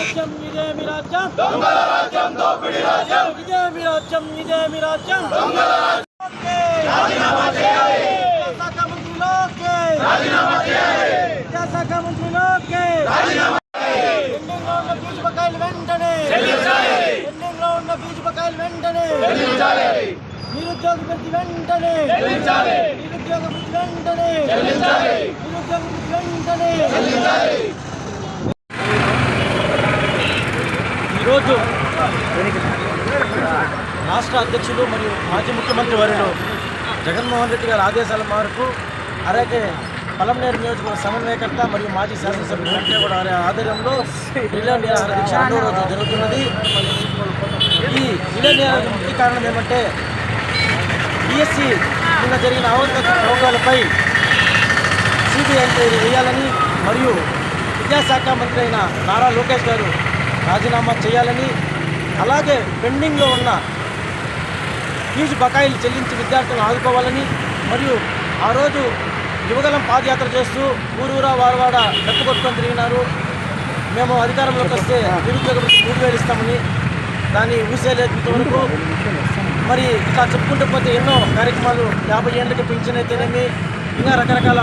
రాజ్యం ఇదేమి రాజ్యం దొంగల రాజ్యం దోపిడీ రాజ్యం ఇదేమి రాజ్యం ఇదేమి రాజ్యం దొంగల రాజ్యం రాజీనామా చేయాలి విద్యాశాఖ మంత్రి లోకేష్ రాజీనామా చేయాలి విద్యాశాఖ మంత్రి లోకేష్ రాజీనామా చేయాలి పెండింగ్లో ఉన్న ఫీజు బకాయిలు వెంటనే చెల్లించాలి పెండింగ్లో ఉన్న ఫీజు బకాయిలు వెంటనే చెల్లించాలి నిరుద్యోగ వృత్తి వెంటనే చెల్లించాలి నిరుద్యోగ వృత్తి వెంటనే చెల్లించాలి నిరుద్యోగ వృత్తి వెంటనే చెల్లించాలి ఈరోజు రాష్ట్ర అధ్యక్షులు మరియు మాజీ ముఖ్యమంత్రి వర్యులు జగన్మోహన్ రెడ్డి గారి ఆదేశాల మేరకు అలాగే పలమనేరు నియోజకవర్గ సమన్వయకర్త మరియు మాజీ శాసనసభ్యులు వెంకయ్యగౌడ వారి ఆధ్వర్యంలో రిలే నిరాహార దీక్ష 2వ రోజు జరుగుతున్నది. ఈ రిలే నిరాహార ముఖ్య కారణం ఏమంటే డిఎస్సి నిన్న జరిగిన అవకతవకలపై సిబిఐ ఎంక్వైరీ వేయాలని మరియు విద్యాశాఖ మంత్రి అయిన నారా లోకేష్ గారు రాజీనామా చేయాలని, అలాగే పెండింగ్లో ఉన్న ఫీజు బకాయిలు చెల్లించి విద్యార్థులను ఆదుకోవాలని మరియు ఆ రోజు యువగలం పాదయాత్ర చేస్తూ ఊరూరా వారవాడ డప్పు కొట్టుకొని తిరిగినారు. మేము అధికారంలోకి వస్తే నిరుద్యోగ వృత్తి 3,000 ఇస్తామని దాన్ని ఊసేలేదు ఇంతవరకు. మరి ఇట్లా చెప్పుకుంటూ పోతే ఎన్నో కార్యక్రమాలు 50 ఏళ్ళకి పింఛన్ అయితేనేమి ఇంకా రకరకాల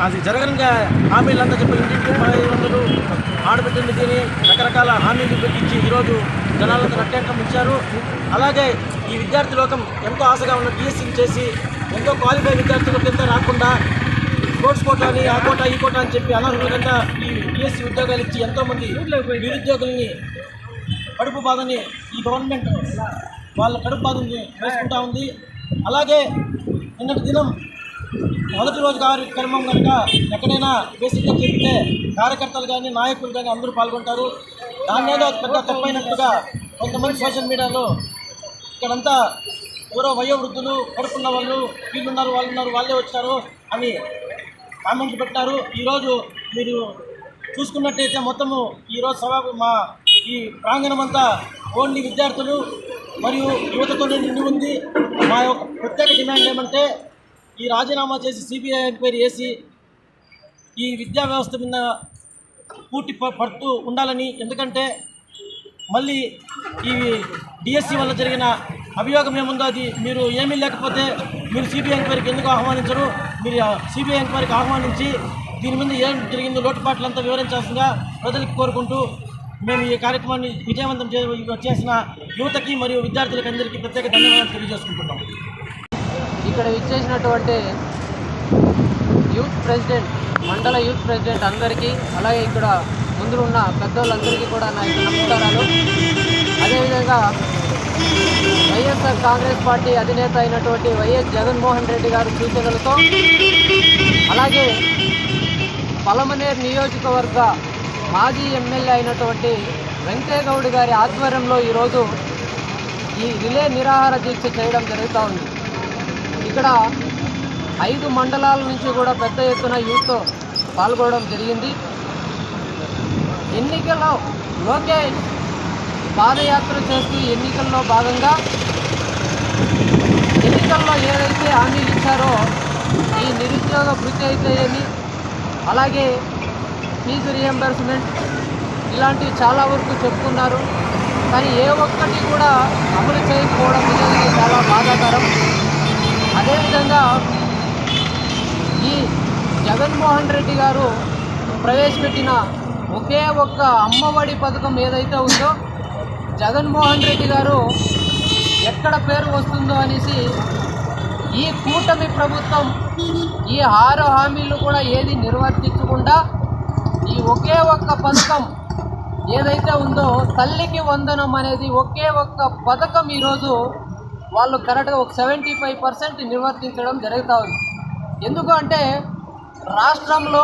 అది జరగనుగా హామీలంతా చెప్పి ఇంటింటి 1500 ఆడబిడ్డని తిని రకరకాల హామీలు పెట్టించి ఈరోజు జనాలకు నట్టేంటం ఇచ్చారు. అలాగే ఈ విద్యార్థి లోకం ఎంతో ఆశగా ఉన్న డిఎస్సీని చేసి ఎంతో క్వాలిఫై విద్యార్థులకు ఎంతో రాకుండా స్పోర్ట్స్ కోటా అని ఆ కోటా ఈ కోటా అని చెప్పి అనర్హులుగా ఈ డిఎస్సీ ఉద్యోగాలు ఇచ్చి ఎంతోమంది నిరుద్యోగుల్ని కడుపు బాధని ఈ గవర్నమెంట్ వాళ్ళ కడుపు బాధని వేసుకుంటా ఉంది. అలాగే నిన్నటి దినం మొదటి రోజు కార్యక్రమం కనుక ఎక్కడైనా బేసిక్గా చెప్తే కార్యకర్తలు కానీ నాయకులు కానీ అందరూ పాల్గొంటారు. దాన్నేదో పెద్ద తప్పైనట్టుగా కొంతమంది సోషల్ మీడియాలో ఇక్కడంతా ఎవరో వయోవృద్ధులు కడుపున్న వాళ్ళు వీళ్ళున్నారు వాళ్ళున్నారు వాళ్ళే వచ్చారు అని కామెంట్లు పెట్టారు. ఈరోజు మీరు చూసుకున్నట్టయితే మొత్తము ఈరోజు మా ఈ ప్రాంగణం అంతా ఓన్లీ విద్యార్థులు మరియు యువతతోనే నిండి ఉంది. మా యొక్క ప్రత్యేక డిమాండ్ ఏమంటే ఈ రాజీనామా చేసి సిబిఐ ఎంక్వైరీ చేసి ఈ విద్యా వ్యవస్థ మీద పూర్తి పడుతూ ఉండాలని. ఎందుకంటే మళ్ళీ ఈ డిఎస్సి వల్ల జరిగిన అభియోగం ఏముందో అది మీరు ఏమీ లేకపోతే మీరు సిబిఐ ఎంక్వైరీకి ఎందుకు ఆహ్వానించరు? మీరు సిబిఐ ఎంక్వైరీకి ఆహ్వానించి దీని మీద ఏం జరిగిందో లోటుపాట్లంతా వివరించాల్సిందిగా ప్రజలకు కోరుకుంటూ మేము ఈ కార్యక్రమాన్ని విజయవంతం చేసిన యువతకి మరియు విద్యార్థులకు అందరికీ ప్రత్యేక ధన్యవాదాలు తెలియజేసుకుంటున్నాం. ఇక్కడ ఇచ్చేసినటువంటి యూత్ ప్రెసిడెంట్, మండల యూత్ ప్రెసిడెంట్ అందరికీ, అలాగే ఇక్కడ ముందు ఉన్న పెద్దోళ్ళందరికీ కూడా నా యొక్క నమస్కారాలు. అదేవిధంగా వైఎస్ఆర్ కాంగ్రెస్ పార్టీ అధినేత అయినటువంటి వైఎస్ జగన్మోహన్ రెడ్డి గారి సూచనలతో, అలాగే పలమనేరు నియోజకవర్గ మాజీ ఎమ్మెల్యే అయినటువంటి వెంకయ్యగౌడ్ గారి ఆధ్వర్యంలో ఈరోజు ఈ రిలే నిరాహార దీక్ష చేయడం జరుగుతూ ఉంది. ఇక్కడ 5 మండలాల నుంచి కూడా పెద్ద ఎత్తున యూత్ పాల్గొనడం జరిగింది. ఎన్నికల్లో లోకేష్ పాదయాత్ర చేస్తూ ఎన్నికల్లో భాగంగా ఎన్నికల్లో ఏదైతే హామీలు ఇచ్చారో ఈ నిరుద్యోగ వృత్తి అయితే ఏమి, అలాగే ఫీజు రియంబర్స్మెంట్ ఇలాంటివి చాలా వరకు చెప్పుకున్నారు. కానీ ఏ ఒక్కటి కూడా అమలు చేయకపోవడం అనేది చాలా బాధాకరం. అదేవిధంగా ఈ జగన్మోహన్ రెడ్డి గారు ప్రవేశపెట్టిన ఒకే ఒక్క అమ్మఒడి పథకం ఏదైతే ఉందో, జగన్మోహన్ రెడ్డి గారు ఎక్కడ పేరు వస్తుందో అనేసి ఈ కూటమి ప్రభుత్వం ఈ 6 హామీలు కూడా ఏది నిర్వర్తించకుండా ఈ ఒకే ఒక్క పథకం ఏదైతే ఉందో తల్లికి వందనం అనేది ఒకే ఒక్క పథకం ఈరోజు వాళ్ళు కరెక్ట్గా ఒక 75% నిర్వర్తించడం జరుగుతూ ఉంది. ఎందుకు అంటే రాష్ట్రంలో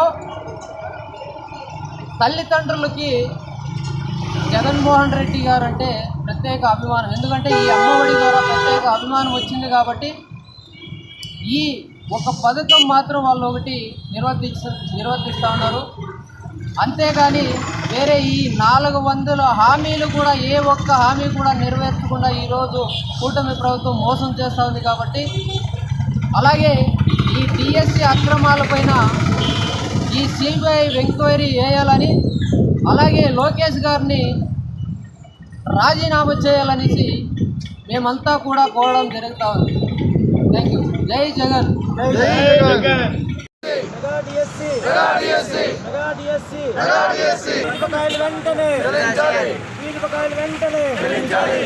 తల్లిదండ్రులకి జగన్మోహన్ రెడ్డి గారు అంటే ప్రత్యేక అభిమానం. ఎందుకంటే ఈ అమ్మఒడి ద్వారా ప్రత్యేక అభిమానం వచ్చింది కాబట్టి ఈ ఒక పథకం మాత్రం వాళ్ళు ఒకటి నిర్వర్తిస్తూ ఉన్నారు. అంతేగాని వేరే ఈ 400 హామీలు కూడా ఏ ఒక్క హామీ కూడా నెరవేర్చకుండా ఈరోజు కూటమి ప్రభుత్వం మోసం చేస్తూ ఉంది. కాబట్టి అలాగే ఈ డిఎస్సి అక్రమాలపైన ఈ సిబిఐ ఎంక్వైరీ వేయాలని, అలాగే లోకేష్ గారిని రాజీనామా చేయాలనేసి మేమంతా కూడా కోరడం జరుగుతూ ఉంది. Thank you. జై జగన్. వెంటనే